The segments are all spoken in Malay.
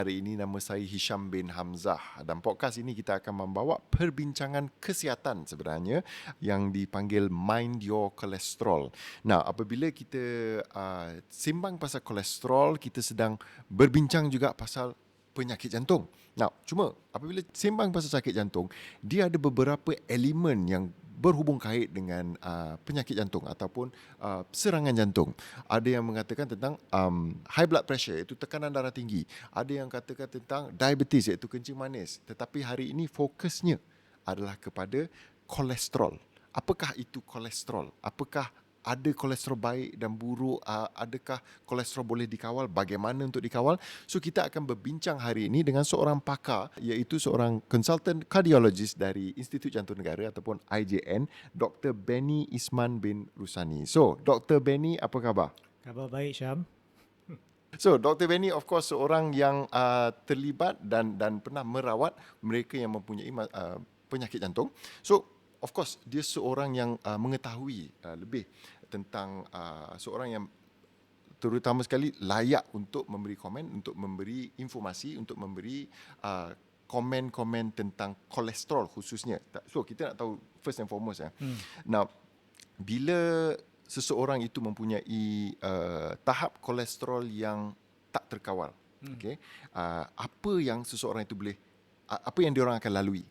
Hari ini nama saya Hisham bin Hamzah dan podcast ini kita akan membawa perbincangan kesihatan sebenarnya yang dipanggil Mind Your Cholesterol. Nah, apabila kita sembang pasal kolesterol, kita sedang berbincang juga pasal penyakit jantung. Nah, cuma apabila sembang pasal sakit jantung, dia ada beberapa elemen yang berhubung kait dengan penyakit jantung ataupun serangan jantung. Ada yang mengatakan tentang high blood pressure, iaitu tekanan darah tinggi. Ada yang katakan tentang diabetes, iaitu kencing manis. Tetapi hari ini fokusnya adalah kepada kolesterol. Apakah itu kolesterol? Apakah ada kolesterol baik dan buruk? Adakah kolesterol boleh dikawal? Bagaimana untuk dikawal? So, kita akan berbincang hari ini dengan seorang pakar, iaitu seorang konsultan kardiologis dari Institut Jantung Negara ataupun IJN, Dr. Benny Isman bin Rusani. So, Dr. Benny, apa khabar? Khabar baik, Syam. So, Dr. Benny of course seorang yang terlibat dan pernah merawat mereka yang mempunyai penyakit jantung. So, of course, dia seorang yang mengetahui lebih tentang seorang yang terutama sekali layak untuk memberi komen, untuk memberi informasi, untuk memberi komen-komen tentang kolesterol khususnya. So, kita nak tahu first and foremost Now, bila seseorang itu mempunyai tahap kolesterol yang tak terkawal, okay, apa yang seseorang itu boleh, apa yang diorang akan lalui?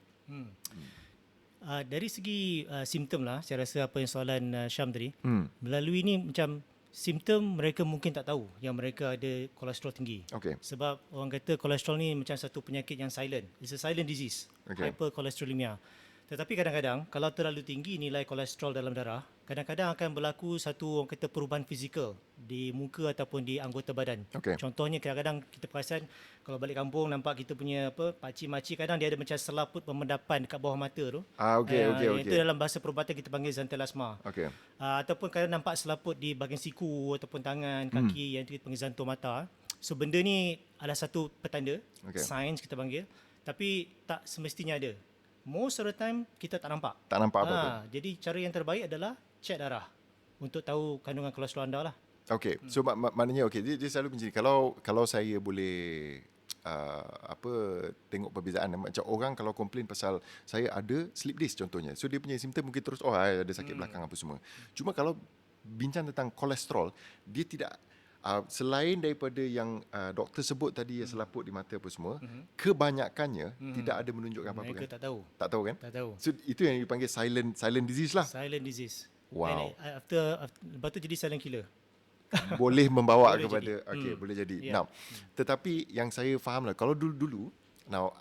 Dari segi simptom lah, saya rasa apa yang soalan Syam tadi, melalui ni macam simptom mereka mungkin tak tahu yang mereka ada kolesterol tinggi. Okay. Sebab orang kata kolesterol ni macam satu penyakit yang silent. It's a silent disease, hypercholesterolemia. Tetapi kadang-kadang kalau terlalu tinggi nilai kolesterol dalam darah, kadang-kadang akan berlaku satu orang kata perubahan fizikal di muka ataupun di anggota badan. Okay. Contohnya kadang-kadang kita perasan kalau balik kampung nampak kita punya pakcik-makcik kadang dia ada macam selaput pemendapan dekat bawah mata tu. Okay. Itu dalam bahasa perubatan kita panggil xanthelasma. Okay. Ataupun kadang nampak selaput di bahagian siku ataupun tangan, kaki yang kita panggil xanthomata. So benda ni adalah satu petanda, signs kita panggil, tapi tak semestinya ada. Most of the time kita tak nampak. Tak nampak apa-apa. Jadi cara yang terbaik adalah cek darah untuk tahu kandungan kolesterol anda lah. Okay, so maknanya dia selalu macam ni. Kalau saya boleh tengok perbezaan, macam orang kalau komplain pasal saya ada slip disc contohnya, so dia punya simptom mungkin terus ada sakit belakang apa semua. Cuma kalau bincang tentang kolesterol, dia tidak selain daripada yang doktor sebut tadi, yang selaput di mata apa semua, kebanyakannya tidak ada menunjukkan apa-apa. Mereka kan? tak tahu. Tak tahu kan? Tak tahu. So itu yang dipanggil silent disease lah. Silent disease. Wow. And after lepas tu jadi silent killer. Boleh membawa Boleh kepada jadi. boleh jadi. Yeah. Now, tetapi yang saya faham lah, kalau dulu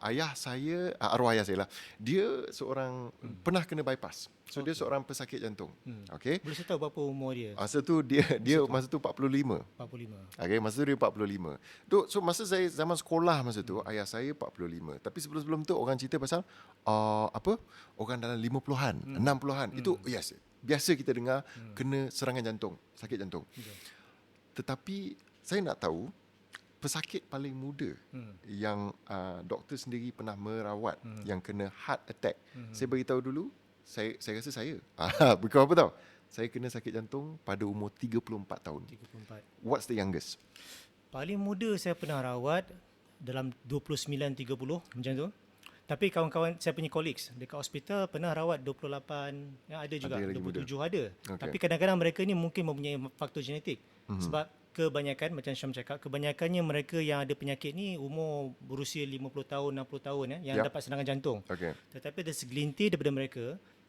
ayah saya, arwah ayah saya lah, dia seorang pernah kena bypass. So dia seorang pesakit jantung. Okay. Boleh saya tahu berapa umur dia? Masa tu dia masa tu 45. 45. Okay, masa tu dia 45. So masa saya zaman sekolah masa tu, ayah saya 45. Tapi sebelum tu orang cerita pasal orang dalam 50-an, 60-an. Itu yes, biasa kita dengar kena serangan jantung, sakit jantung. Tetapi saya nak tahu pesakit paling muda yang doktor sendiri pernah merawat yang kena heart attack. Saya beritahu dulu, saya rasa saya. Bukan apa tahu. Saya kena sakit jantung pada umur 34 tahun. 34. What's the youngest? Paling muda saya pernah rawat dalam 29-30 macam tu. Tapi kawan-kawan saya punya colleagues dekat hospital pernah rawat 28, ada juga ada 27 ada. Okay. Tapi kadang-kadang mereka ni mungkin mempunyai faktor genetik. Sebab kebanyakan macam Syam cakap, kebanyakannya mereka yang ada penyakit ni umur berusia 50 tahun, 60 tahun yang dapat serangan jantung. Okay. Tetapi ada segelintir daripada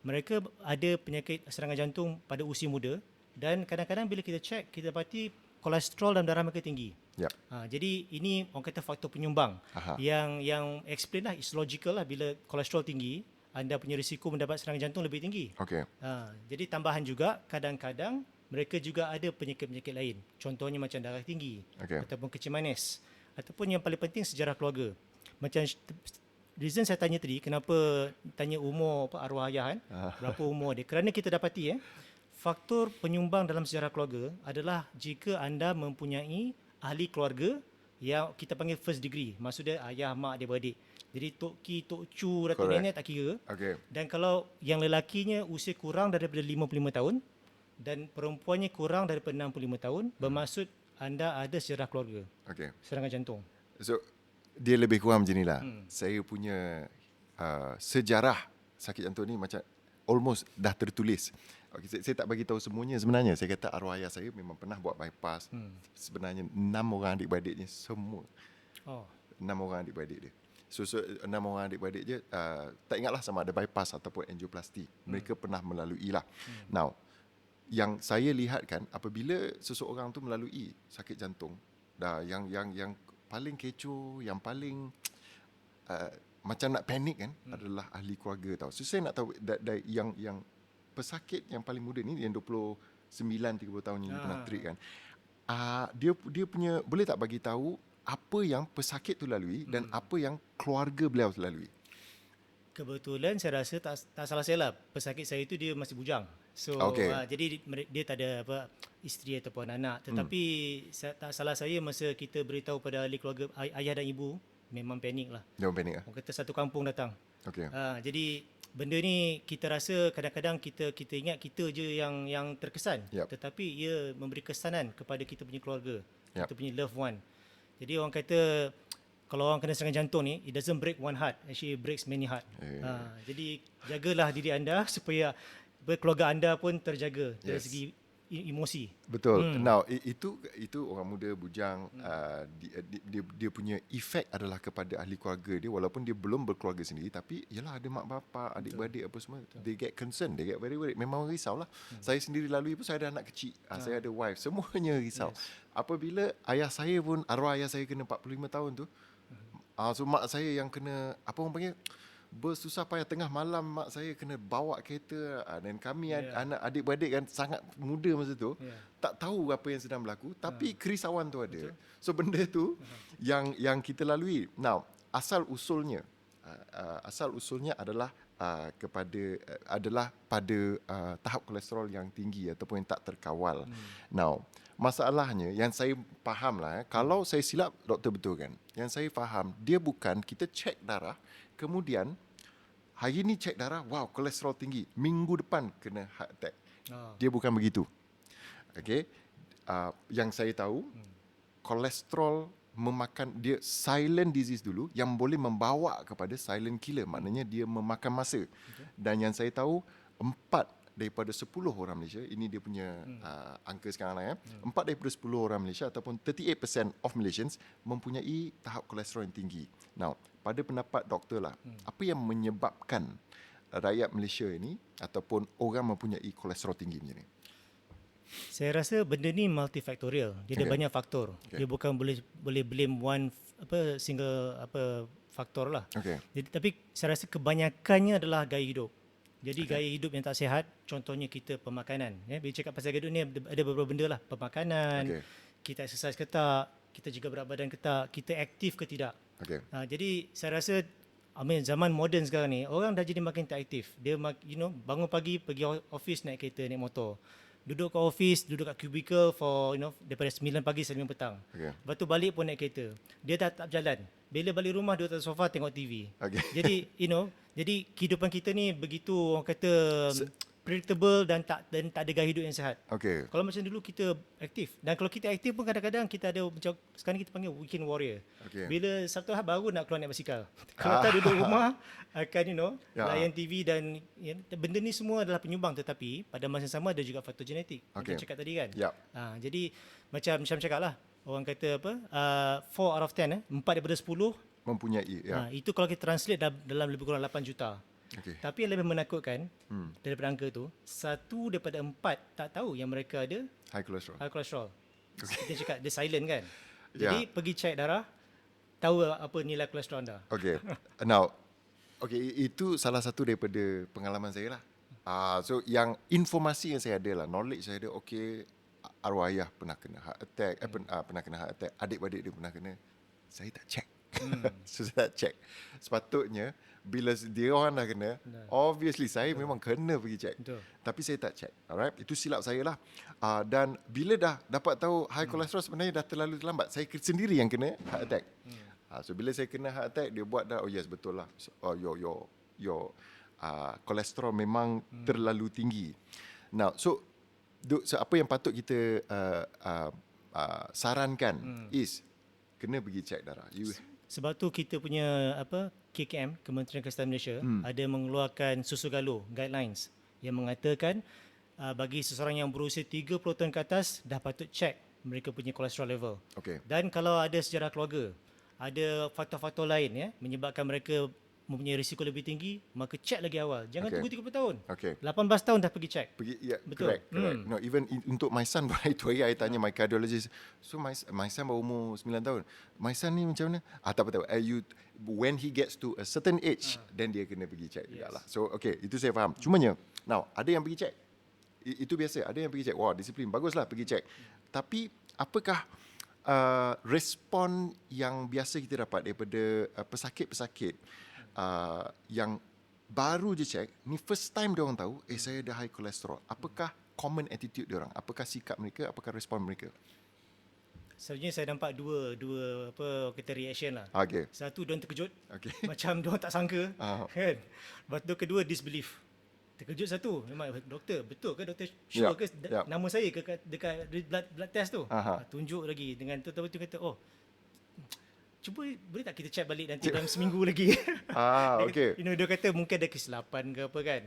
mereka ada penyakit serangan jantung pada usia muda dan kadang-kadang bila kita cek, kita dapati kolesterol dalam darah mereka tinggi. Yep. Jadi ini orang kata faktor penyumbang. Yang explain lah, is logical lah, bila kolesterol tinggi, anda punya risiko mendapat serangan jantung lebih tinggi. Okay. Jadi tambahan juga, kadang-kadang mereka juga ada penyakit-penyakit lain. Contohnya macam darah tinggi, ataupun kencing manis, ataupun yang paling penting sejarah keluarga. Macam reason saya tanya tadi, kenapa tanya umur arwah ayah berapa umur dia, kerana kita dapati faktor penyumbang dalam sejarah keluarga adalah jika anda mempunyai ahli keluarga yang kita panggil first degree, maksudnya ayah, mak, adik-beradik. Jadi tok ki, tok cu, datuk nenek tak kira. Dan kalau yang lelakinya usia kurang daripada 55 tahun dan perempuannya kurang daripada 65 tahun, bermaksud anda ada sejarah keluarga serangan jantung. So Dia lebih kurang macam ni lah. Saya punya sejarah sakit jantung ni macam almost dah tertulis. Okay, saya tak bagi tahu semuanya sebenarnya. Saya kata arwah ayah saya memang pernah buat bypass. Sebenarnya 6 orang adik-beradiknya semua. 6 orang adik-beradik dia. So 6 orang adik-beradik je tak ingatlah sama ada bypass ataupun angioplasti. Mereka pernah melalui lah. Now, yang saya lihat kan apabila seseorang tu melalui sakit jantung, yang paling kecoh, yang paling macam nak panik kan adalah ahli keluarga tau. So saya nak tahu yang pesakit yang paling muda ni yang 29-30 tahun ni pernah treat kan. Dia punya, boleh tak bagi tahu apa yang pesakit tu lalui dan apa yang keluarga beliau lalui? Kebetulan saya rasa tak salah saya lah, pesakit saya tu dia masih bujang. So jadi dia tak ada isteri ataupun anak. Tetapi tak salah saya masa kita beritahu pada ahli keluarga, ayah dan ibu, memang panik lah. Dia panik lah. Orang kata satu kampung datang. Jadi benda ni kita rasa kadang-kadang kita ingat kita je yang terkesan. Tetapi ia memberi kesanan kepada kita punya keluarga, kita punya loved one. Jadi orang kata kalau orang kena serangan jantung ni, it doesn't break one heart, actually it breaks many heart. Jadi jagalah diri anda supaya keluarga anda pun terjaga dari segi emosi. Betul. Now itu orang muda bujang, dia punya efek adalah kepada ahli keluarga dia, walaupun dia belum berkeluarga sendiri, tapi yalah ada mak bapa, adik-beradik apa semua, they get concerned, they get very worried. Memang risaulah. Saya sendiri lalui pun, saya ada anak kecil, saya ada wife, semuanya risau. Apabila ayah saya pun, arwah ayah saya kena 45 tahun tu, so mak saya yang kena, apa orang panggil, bersusah payah tengah malam mak saya kena bawa kereta, dan kami anak adik-beradik kan sangat muda masa tu, tak tahu apa yang sedang berlaku, tapi kerisauan tu ada. So benda tu yang kita lalui. Now, asal usulnya adalah pada tahap kolesterol yang tinggi ataupun yang tak terkawal. Now, masalahnya yang saya faham lah, kalau saya silap doktor betul kan, yang saya faham dia bukan kita cek darah kemudian hari ni cek darah, wow kolesterol tinggi, minggu depan kena heart attack. Dia bukan begitu. Okay, yang saya tahu kolesterol memakan, dia silent disease dulu yang boleh membawa kepada silent killer, maknanya dia memakan masa. Dan yang saya tahu 4 daripada 10 orang Malaysia, ini dia punya angka sekarang lah 4 daripada 10 orang Malaysia ataupun 38% of Malaysians mempunyai tahap kolesterol yang tinggi. Now, pada pendapat doktor lah, apa yang menyebabkan rakyat Malaysia ini ataupun orang mempunyai kolesterol tinggi macam ni? Saya rasa benda ni multifaktorial. Dia ada banyak faktor. Dia bukan boleh blame one single faktor lah. Jadi, tapi saya rasa kebanyakannya adalah gaya hidup. Jadi gaya hidup yang tak sihat, contohnya kita pemakanan. Bila cakap pasal gaya hidup ni ada beberapa benda lah. Pemakanan, kita exercise ke tak, kita jaga berat badan ke tak, kita aktif ke tidak. Jadi saya rasa zaman moden sekarang ni, orang dah jadi makin tak aktif. Dia bangun pagi pergi office naik kereta, naik motor. Duduk kat office, duduk kat cubicle for daripada 9 pagi sampai 5 petang. Lepas tu balik pun naik kereta. Dia dah tak berjalan. Bila balik rumah duduk atas sofa tengok TV. Jadi jadi kehidupan kita ni begitu orang kata predictable dan tak ada gaya hidup yang sihat. Kalau macam dulu kita aktif, dan kalau kita aktif pun kadang-kadang kita ada macam sekarang kita panggil weekend warrior. Bila Sabtu Ahad baru nak keluar naik basikal. Kalau tak duduk rumah akan layan TV dan benda ni semua adalah penyumbang, tetapi pada masa yang sama ada juga faktor genetik. Kita cakap tadi kan. Jadi macam cakap lah, orang kata 4 out of 10 4 daripada 10 mempunyai. Itu kalau kita translate dalam lebih kurang 8 juta. Tapi yang lebih menakutkan daripada angka tu, 1 daripada 4 tak tahu yang mereka ada high cholesterol. Kita cakap dia silent kan. Jadi pergi cek darah, tahu apa nilai kolesterol anda. Now, itu salah satu daripada pengalaman saya lah. So yang informasi yang saya ada lah, knowledge saya ada, arwah ayah pernah kena heart attack, pernah kena heart attack, adik-beradik dia pernah kena. Saya tak check. So saya tak check. Sepatutnya bila dia orang dah kena, obviously saya memang kena pergi check. Tapi saya tak check. Alright, itu silap saya lah. Dan bila dah dapat tahu high cholesterol, sebenarnya dah terlalu terlambat. Saya sendiri yang kena heart attack. So bila saya kena heart attack, dia buat dah, yes betul lah, your kolesterol memang terlalu tinggi. Now, so apa yang patut kita sarankan is kena pergi cek darah. Sebab tu kita punya KKM, Kementerian Kesihatan Malaysia, ada mengeluarkan susu galur guidelines yang mengatakan bagi seseorang yang berusia 30 tahun ke atas dah patut check mereka punya kolesterol level. Okey. Dan kalau ada sejarah keluarga, ada faktor-faktor lain menyebabkan mereka mempunyai risiko lebih tinggi, maka check lagi awal. Jangan tunggu 30 tahun. 18 tahun dah pergi check. Betul. Correct. No, even untuk my son, itu hari I tanya my cardiologist. So my son baru umur 9 tahun. My son ni macam mana? Tak apa. When he gets to a certain age, then dia kena pergi check jugalah. So itu saya faham. Cumanya, now ada yang pergi check. Itu biasa. Ada yang pergi check. Wah, disiplin. Baguslah pergi check. Tapi apakah respon yang biasa kita dapat daripada pesakit-pesakit yang baru je check, ni first time dia orang tahu, saya dah high cholesterol. Apakah common attitude dia orang? Apakah sikap mereka? Apakah respon mereka? Sebenarnya saya nampak dua kita reaction lah. Okay. Satu, diorang terkejut. Macam diorang tak sangka. Kan? Lepas tu kedua, disbelief. Terkejut satu. Memang, doktor, betul ke doktor? Sure ke nama saya dekat blood test tu? Tunjuk lagi dengan tu kata, cuba boleh tak kita check balik nanti dalam seminggu lagi. Okay. Dia kata mungkin ada kesilapan ke apa kan.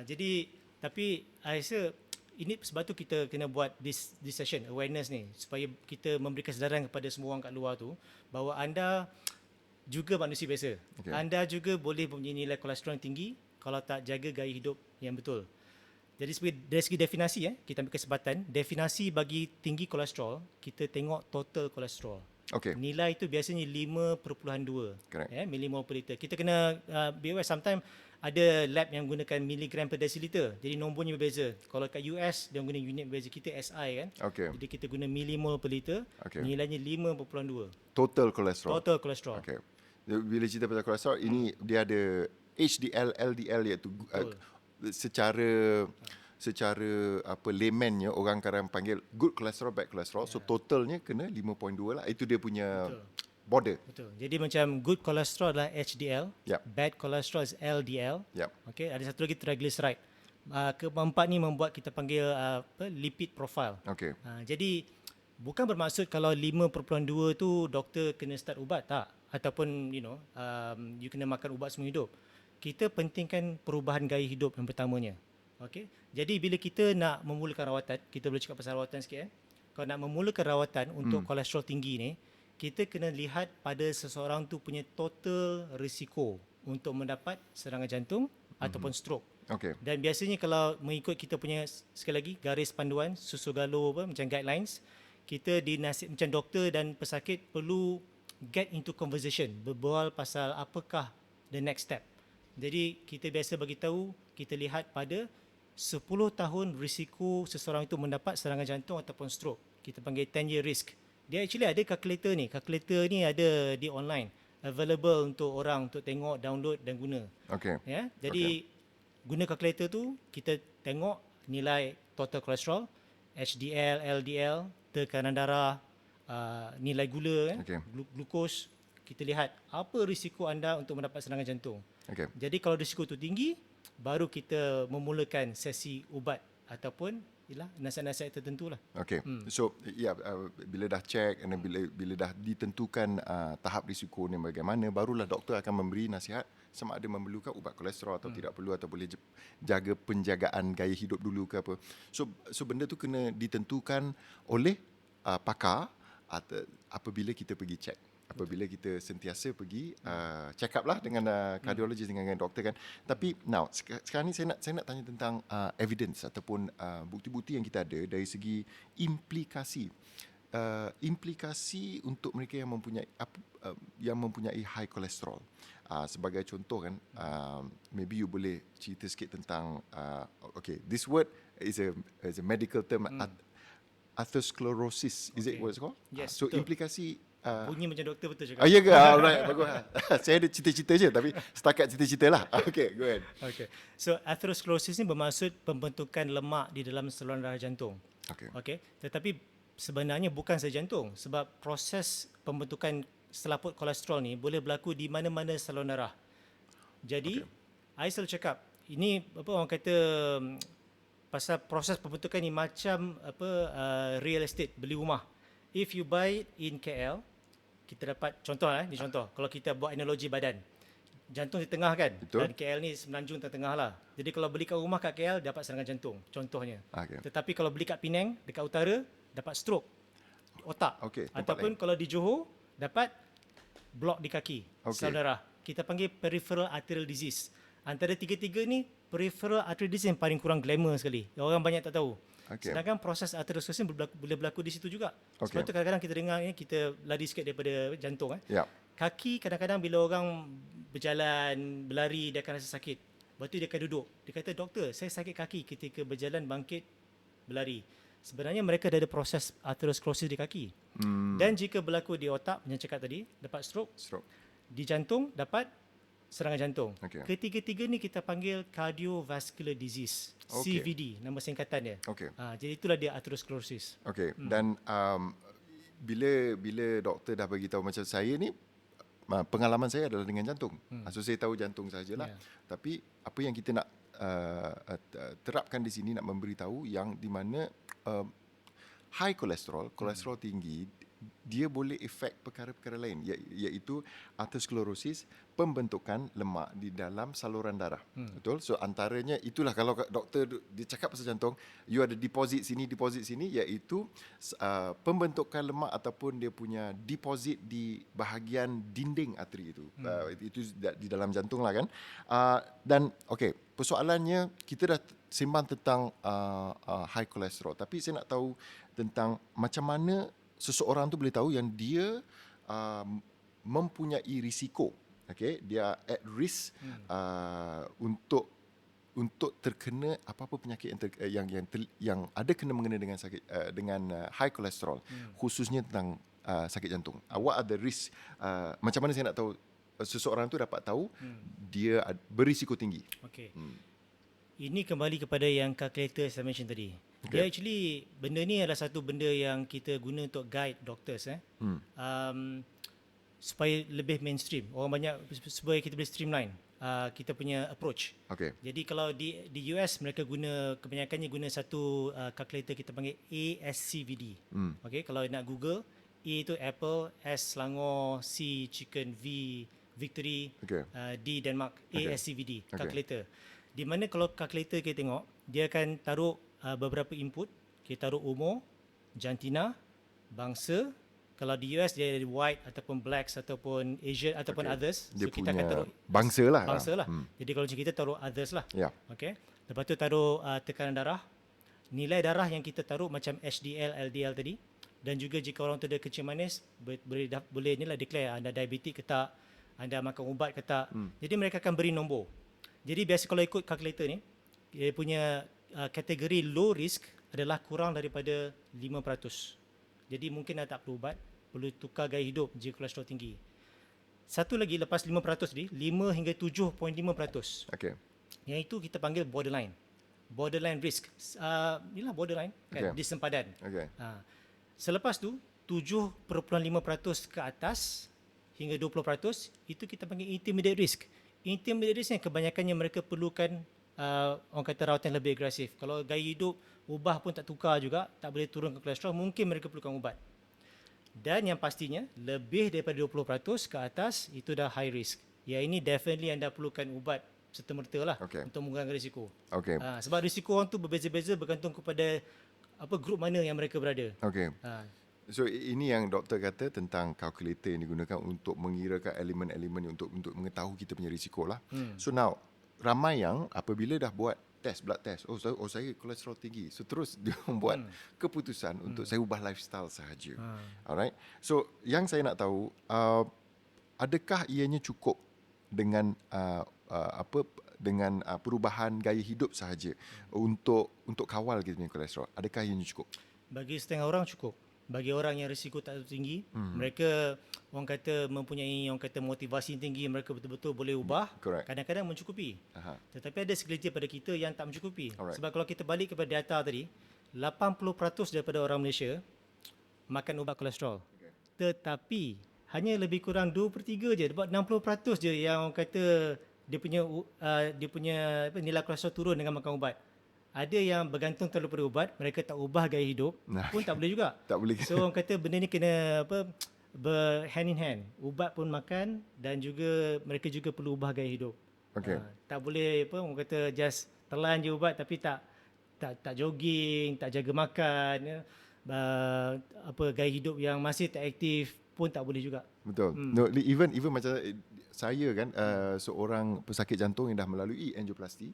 Jadi tapi I rasa ini sebab tu kita kena buat this session awareness ni supaya kita memberi kesedaran kepada semua orang kat luar tu bahawa anda juga manusia biasa. Anda juga boleh mempunyai nilai kolesterol yang tinggi kalau tak jaga gaya hidup yang betul. Jadi dari segi definasi kita ambil kesempatan, definisi bagi tinggi kolesterol, kita tengok total kolesterol. Nilai itu biasanya 5.2 milimol per liter. Kita kena be aware, sometimes ada lab yang gunakan miligram per desiliter. Jadi nombornya berbeza. Kalau kat US dia guna unit berbeza. Kita SI kan. Jadi kita guna milimol per liter. Nilainya 5.2. Total kolesterol. Bila cerita pasal kolesterol, ini dia ada HDL, LDL iaitu secara laymannya orang kadang panggil good cholesterol, bad cholesterol. So totalnya kena 5.2 lah. Itu dia punya border. Betul. Jadi macam good cholesterol adalah HDL, bad cholesterol is LDL. Ada satu lagi triglyceride. Keempat ni membuat kita panggil lipid profile. Jadi bukan bermaksud kalau 5.2 tu doktor kena start ubat, tak, ataupun you kena makan ubat semua hidup. Kita pentingkan perubahan gaya hidup yang pertamanya. Jadi bila kita nak memulakan rawatan, kita boleh cakap pasal rawatan sikit. Kalau nak memulakan rawatan untuk kolesterol tinggi ni, kita kena lihat pada seseorang tu punya total risiko untuk mendapat serangan jantung ataupun stroke. Dan biasanya kalau mengikut kita punya, sekali lagi, garis panduan susu galur macam guidelines, kita macam doktor dan pesakit perlu get into conversation, berbual pasal apakah the next step. Jadi kita biasa bagi tahu, kita lihat pada 10 tahun risiko seseorang itu mendapat serangan jantung ataupun stroke. Kita panggil 10-year risk. Dia actually ada calculator ni. Calculator ni ada di online. Available untuk orang untuk tengok, download dan guna. Jadi guna calculator tu, kita tengok nilai total kolesterol, HDL, LDL, tekanan darah, nilai gula, glukos. Kita lihat apa risiko anda untuk mendapat serangan jantung. Jadi kalau risiko itu tinggi, baru kita memulakan sesi ubat ataupun nasihat-nasihat tertentu lah. So bila dah check dan bila dah ditentukan tahap risiko ni bagaimana, barulah doktor akan memberi nasihat sama ada memerlukan ubat kolesterol atau tidak perlu, atau boleh jaga penjagaan gaya hidup dulu ke apa. So benda tu kena ditentukan oleh pakar apabila kita pergi check. Apabila kita sentiasa pergi check up lah dengan cardiologist, dengan doktor kan. Tapi now sekarang ni saya nak tanya tentang evidence ataupun bukti-bukti yang kita ada dari segi implikasi untuk mereka yang mempunyai high cholesterol. Sebagai contoh kan, maybe you boleh cerita sikit tentang this word is a medical term, atherosclerosis. Is it what it's called? Yes. So betul. Implikasi bunyi macam doktor betul cakap. Ya ke? Alright, bagus. Saya ada cita-cita je, tapi setakat cita-cita lah. Okay, go ahead. So atherosclerosis ni bermaksud pembentukan lemak di dalam saluran darah jantung. Tetapi sebenarnya bukan sahaja jantung, sebab proses pembentukan selaput kolesterol ni boleh berlaku di mana-mana saluran darah. Jadi, I selalu cakap, ini orang kata pasal proses pembentukan ni macam real estate, beli rumah. If you buy it in KL, kita dapat contoh ni contoh. Kalau kita buat analogi badan. Jantung di tengah kan. Betul. Dan KL ni semenanjung tengah lah. Jadi kalau beli kat rumah kat KL dapat serangan jantung contohnya. Okay. Tetapi kalau beli kat Penang dekat utara dapat stroke otak. Okey, tempat Ataupun lain. kalau di Johor dapat blok di kaki, Okey. sel darah. Kita panggil peripheral arterial disease. Antara tiga-tiga ni peripheral arterial disease yang paling kurang glamour sekali. Orang banyak tak tahu. Okey. Sedangkan proses atherosclerosis boleh berlaku di situ juga. Okey. Sebab tu kadang-kadang kita dengar ni kita lari sikit daripada jantung. Ya. Kaki kadang-kadang bila orang berjalan, berlari dia akan rasa sakit. Lepas tu dia akan duduk. Dia kata, doktor saya sakit kaki ketika berjalan, bangkit, berlari. Sebenarnya mereka dah ada proses atherosclerosis di kaki. Dan jika berlaku di otak, yang cakap tadi, dapat stroke. Di jantung, dapat serangan jantung. Okey. Ketiga-tiga ni kita panggil cardiovascular disease. Okey. CVD, nama singkatan dia. Okey. Jadi itulah dia atherosclerosis. Okey. Dan bila doktor dah bagi tahu macam saya ni, pengalaman saya adalah dengan jantung. So saya tahu jantung sajalah. Ya. Tapi apa yang kita nak terapkan di sini, nak memberitahu yang di mana high kolesterol tinggi, dia boleh efek perkara-perkara lain, iaitu atherosclerosis, pembentukan lemak di dalam saluran darah. Betul? So antaranya itulah, kalau doktor dia cakap pasal jantung, you ada deposit sini, iaitu pembentukan lemak ataupun dia punya deposit di bahagian dinding arteri itu. Itu di dalam jantung lah kan. Dan okey, persoalannya kita dah sembang tentang high kolesterol, tapi saya nak tahu tentang macam mana seseorang tu boleh tahu yang dia mempunyai risiko, okay, dia at risk untuk terkena apa-apa penyakit yang ada kena mengena dengan sakit dengan high kolesterol, khususnya tentang sakit jantung. What are the risk? Macam mana saya nak tahu seseorang tu dapat tahu dia berisiko tinggi? Okey. Ini kembali kepada yang calculator saya mention tadi. Dia actually, benda ni adalah satu benda yang kita guna untuk guide doctors supaya lebih mainstream. Orang banyak, supaya kita boleh streamline kita punya approach. Okay. Jadi kalau di US mereka kebanyakannya guna satu calculator kita panggil ASCVD. Okay, kalau nak Google, A itu Apple, S Selangor, C Chicken, V Victory, D Denmark, ASCVD calculator. Di mana kalau calculator kita tengok, dia akan taruh beberapa input. Kita taruh umur, jantina, bangsa. Kalau di US dia ada white ataupun blacks ataupun Asian ataupun others. Dia so kita akan punya taruh bangsa lah. Jadi kalau macam kita taruh others lah. Ya. Okay. Lepas tu taruh tekanan darah. Nilai darah yang kita taruh macam HDL, LDL tadi. Dan juga jika orang tu ada kencing manis, boleh inilah declare anda diabetik ke tak, anda makan ubat ke tak. Jadi mereka akan beri nombor. Jadi biasa kalau ikut kalkulator ni, dia punya kategori low risk adalah kurang daripada 5%. Jadi mungkin anda tak perlu ubat, perlu tukar gaya hidup jika kolesterol tinggi. Satu lagi lepas 5% ni, 5 hingga 7.5%. Okay. Yang itu kita panggil borderline. Borderline risk. Inilah borderline kan, di sempadan. Okay. Selepas tu 7.5% ke atas hingga 20% itu kita panggil intermediate risk. Intermediate risk yang kebanyakannya mereka perlukan orang kata rawatan lebih agresif. Kalau gaya hidup ubah pun tak tukar juga, tak boleh turunkan kolesterol, mungkin mereka perlukan ubat. Dan yang pastinya lebih daripada 20% ke atas itu dah high risk. Ya, ini definitely anda perlukan ubat serta-merta lah untuk mengurangkan risiko. Okay. Sebab risiko orang tu berbeza-beza bergantung kepada grup mana yang mereka berada. Okay. So ini yang doktor kata tentang kalkulator yang digunakan untuk mengirakan elemen-elemen untuk mengetahui kita punya risiko lah. So now, ramai yang apabila dah buat blood test, saya kolesterol tinggi. So terus dia membuat keputusan untuk saya ubah lifestyle sahaja. Alright. So yang saya nak tahu, adakah ianya cukup dengan perubahan gaya hidup sahaja untuk kawal kita punya kolesterol? Adakah ianya cukup? Bagi setengah orang cukup. Bagi orang yang risiko tak tinggi, mereka orang kata mempunyai motivasi tinggi, mereka betul-betul boleh ubah. Kadang-kadang mencukupi. Tetapi ada segelintir pada kita yang tak mencukupi. Sebab kalau kita balik kepada data tadi, 80% daripada orang Malaysia makan ubat kolesterol. Tetapi hanya lebih kurang 2/3 je, about 60% je yang orang kata dia punya nilai kolesterol turun dengan makan ubat. Ada yang bergantung terlalu pada ubat, mereka tak ubah gaya hidup, pun tak boleh juga. Tak boleh. So orang kata benda ni kena berhand in hand. Ubat pun makan dan juga mereka juga perlu ubah gaya hidup. Okay. Tak boleh apa orang kata just telan je ubat tapi tak jogging, tak jaga makan, ya. Apa gaya hidup yang masih tak aktif pun tak boleh juga. Betul. No, even macam saya kan seorang pesakit jantung yang dah melalui angioplasti,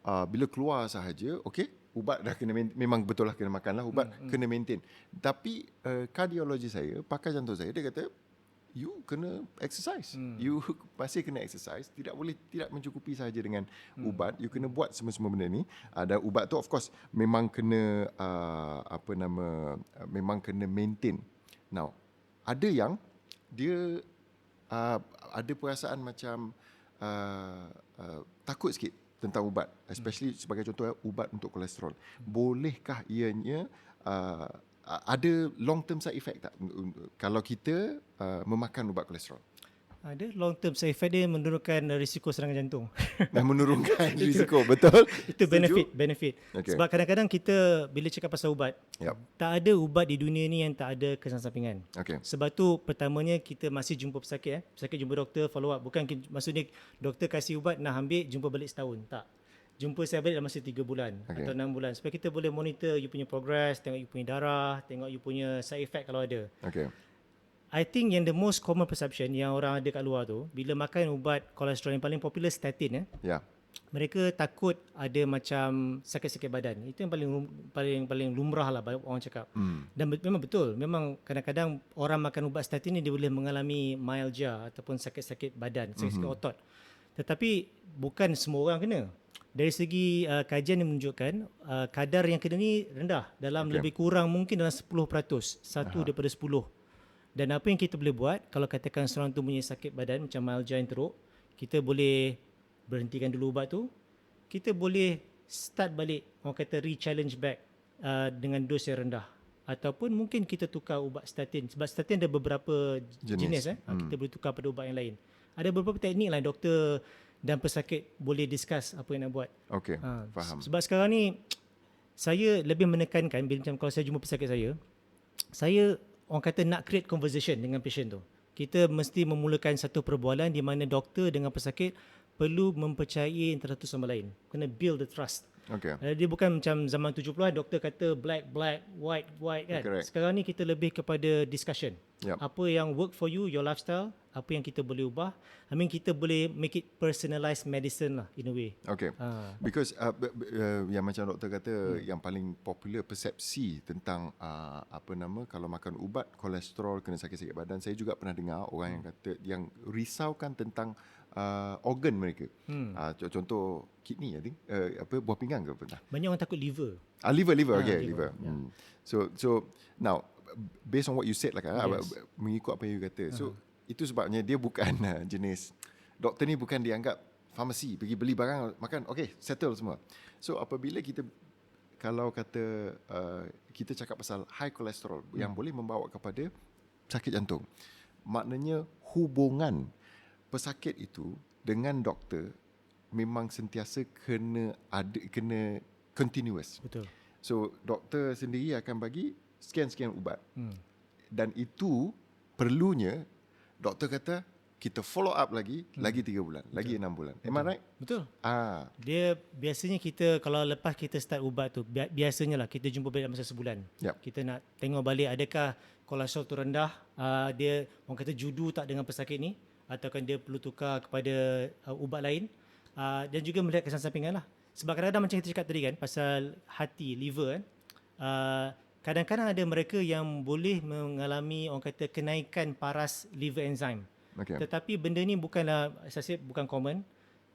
bila keluar sahaja, okey, ubat dah kena memang betul lah kena makan lah ubat, kena maintain. Tapi kardiologi saya, pakar jantung saya, dia kata you kena exercise. You masih kena exercise, tidak mencukupi sahaja dengan ubat. You kena buat semua benda ni. Dan ubat tu of course memang kena memang kena maintain. Now, ada yang dia ada perasaan macam takut sikit tentang ubat, especially sebagai contoh ubat untuk kolesterol. Bolehkah ianya ada long term side effect tak kalau kita memakan ubat kolesterol? Ada long term side effect dia menurunkan risiko serangan jantung. Dan menurunkan risiko, betul? Itu benefit. Okay. Sebab kadang-kadang kita bila cakap pasal ubat, tak ada ubat di dunia ni yang tak ada kesan sampingan. Okay. Sebab tu pertamanya kita masih jumpa pesakit, pesakit jumpa doktor, follow up. Bukan maksudnya doktor kasih ubat nak ambil jumpa balik setahun, tak. Jumpa saya balik dalam masa 3 bulan atau 6 bulan supaya kita boleh monitor you punya progress, tengok you punya darah, tengok you punya side effect kalau ada. Okay. I think yang the most common perception yang orang ada kat luar tu, bila makan ubat kolesterol yang paling popular statin, mereka takut ada macam sakit-sakit badan. Itu yang paling lumrah lah orang cakap. Dan memang betul. Memang kadang-kadang orang makan ubat statin ni dia boleh mengalami myalgia ataupun sakit-sakit badan, sakit-sakit otot. Tetapi bukan semua orang kena. Dari segi kajian yang menunjukkan kadar yang kena ni rendah, dalam lebih kurang mungkin dalam 10%, 1 daripada 10. Dan apa yang kita boleh buat kalau katakan seorang tu punya sakit badan macam myalgia yang teruk, kita boleh berhentikan dulu ubat tu, kita boleh start balik, orang kata re-challenge back dengan dos yang rendah. Ataupun mungkin kita tukar ubat statin. Sebab statin ada beberapa jenis. Kita boleh tukar pada ubat yang lain. Ada beberapa teknik lah doktor dan pesakit boleh discuss apa yang nak buat. Okay, faham. Sebab sekarang ni saya lebih menekankan bila macam kalau saya jumpa pesakit saya orang kata nak create conversation dengan patient tu. Kita mesti memulakan satu perbualan di mana doktor dengan pesakit perlu mempercayai antara satu sama lain. Kena build the trust. Okay. Dia bukan macam zaman 70-an doktor kata black, white kan. Correct. Sekarang ni kita lebih kepada discussion. Yep. Apa yang work for you, your lifestyle, apa yang kita boleh ubah. Kita boleh make it personalized medicine lah in a way. Okay. Because yang macam doktor kata yang paling popular persepsi tentang kalau makan ubat kolesterol kena sakit-sakit badan. Saya juga pernah dengar orang yang kata yang risaukan tentang organ mereka. Contoh kidney, I think buah pinggang ke pernah. Banyak orang takut liver. Liver. Liver. So now based on what you said lah kan, mengikut apa yang you kata. So itu sebabnya dia bukan jenis doktor ni bukan dianggap farmasi pergi beli barang makan okey settle semua. So apabila kalau kata kita cakap pasal high cholesterol yang boleh membawa kepada sakit jantung, maknanya hubungan pesakit itu dengan doktor memang sentiasa kena continuous. Betul. So doktor sendiri akan bagi sekian-sekian ubat. Dan itu perlunya doktor kata kita follow up lagi 3 bulan, lagi 6 bulan. Am I right? Betul. Dia biasanya kita kalau lepas kita start ubat tu, biasanya lah kita jumpa balik dalam masa sebulan. Kita nak tengok balik adakah kolesterol tu rendah, dia orang kata judu tak dengan pesakit ni, ataukah dia perlu tukar kepada ubat lain, dan juga melihat kesan sampingan lah. Sebab kadang-kadang macam kita cakap tadi kan pasal hati, liver kan, kadang-kadang ada mereka yang boleh mengalami orang kata kenaikan paras liver enzyme. Tetapi benda ni bukanlah bukan common.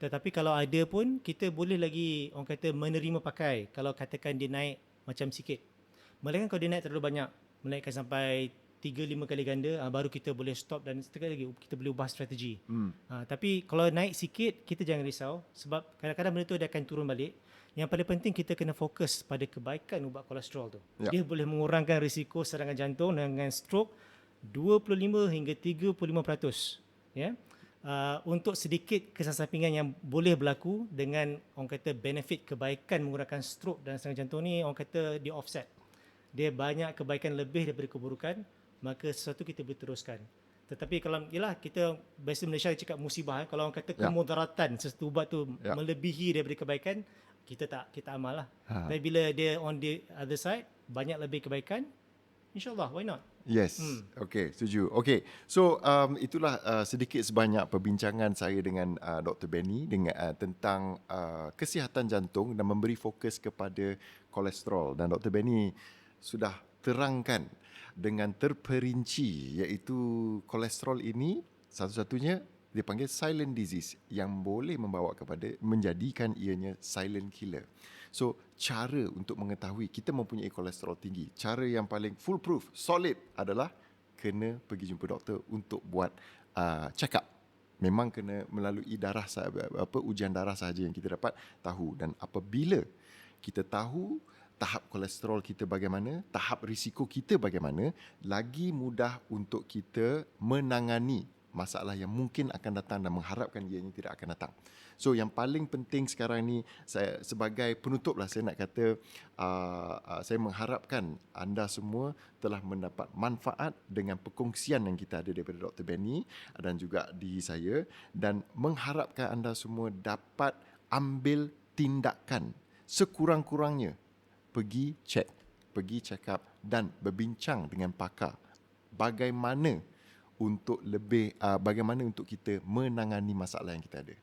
Tetapi kalau ada pun kita boleh lagi orang kata menerima pakai kalau katakan dia naik macam sikit. Melainkan kalau dia naik terlalu banyak, menaikkan sampai 3-5 kali ganda, baru kita boleh stop dan sekali lagi kita boleh ubah strategi. Tapi kalau naik sikit kita jangan risau sebab kadang-kadang benda tu dia akan turun balik. Yang paling penting kita kena fokus pada kebaikan ubat kolesterol tu. Dia boleh mengurangkan risiko serangan jantung dengan stroke 25 hingga 35%. Untuk sedikit kesan sampingan yang boleh berlaku dengan orang kata benefit kebaikan mengurangkan stroke dan serangan jantung ni, orang kata dia offset. Dia banyak kebaikan lebih daripada keburukan maka sesuatu kita boleh teruskan. Tetapi kalau yalah kita bahasa Malaysia cakap musibah, kalau orang kata kemudaratan sesuatu ubat tu melebihi daripada kebaikan, kita amal lah. Tapi bila dia on the other side banyak lebih kebaikan, InsyaAllah, why not? Yes. Okay, setuju. Okay, so itulah sedikit sebanyak perbincangan saya dengan Dr. Benny dengan tentang kesihatan jantung dan memberi fokus kepada kolesterol. Dan Dr. Benny sudah terangkan dengan terperinci iaitu kolesterol ini satu-satunya dipanggil silent disease yang boleh membawa kepada menjadikan ianya silent killer. So, cara untuk mengetahui kita mempunyai kolesterol tinggi, cara yang paling foolproof, solid adalah kena pergi jumpa doktor untuk buat check up. Memang kena melalui ujian darah sahaja yang kita dapat tahu. Dan apabila kita tahu tahap kolesterol kita bagaimana, tahap risiko kita bagaimana, lagi mudah untuk kita menangani masalah yang mungkin akan datang dan mengharapkan ianya tidak akan datang. So yang paling penting sekarang ni, saya sebagai penutup lah saya nak kata, saya mengharapkan anda semua telah mendapat manfaat dengan perkongsian yang kita ada daripada Dr. Benny dan juga di saya, dan mengharapkan anda semua dapat ambil tindakan sekurang-kurangnya, pergi check up dan berbincang dengan pakar bagaimana untuk kita menangani masalah yang kita ada.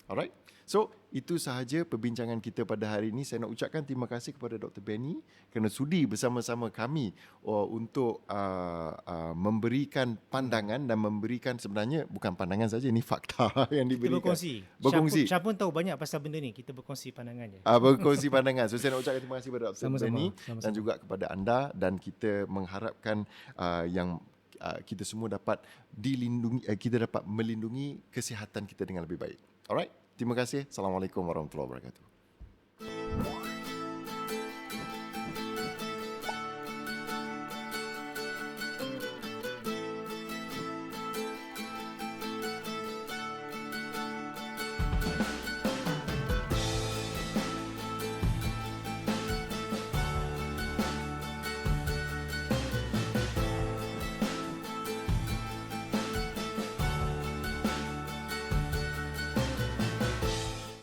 Alright? So, itu sahaja perbincangan kita pada hari ini. Saya nak ucapkan terima kasih kepada Dr. Benny kerana sudi bersama-sama kami untuk memberikan pandangan dan memberikan, sebenarnya bukan pandangan saja, ini fakta yang diberikan. Kita berkongsi. Syah pun tahu banyak pasal benda ni. Kita berkongsi pandangan je. Berkongsi pandangan. So, saya nak ucapkan terima kasih kepada Dr. Benny dan juga kepada anda, dan kita mengharapkan yang kita semua dapat dilindungi, kita dapat melindungi kesihatan kita dengan lebih baik. Alright? Terima kasih. Assalamualaikum warahmatullahi wabarakatuh.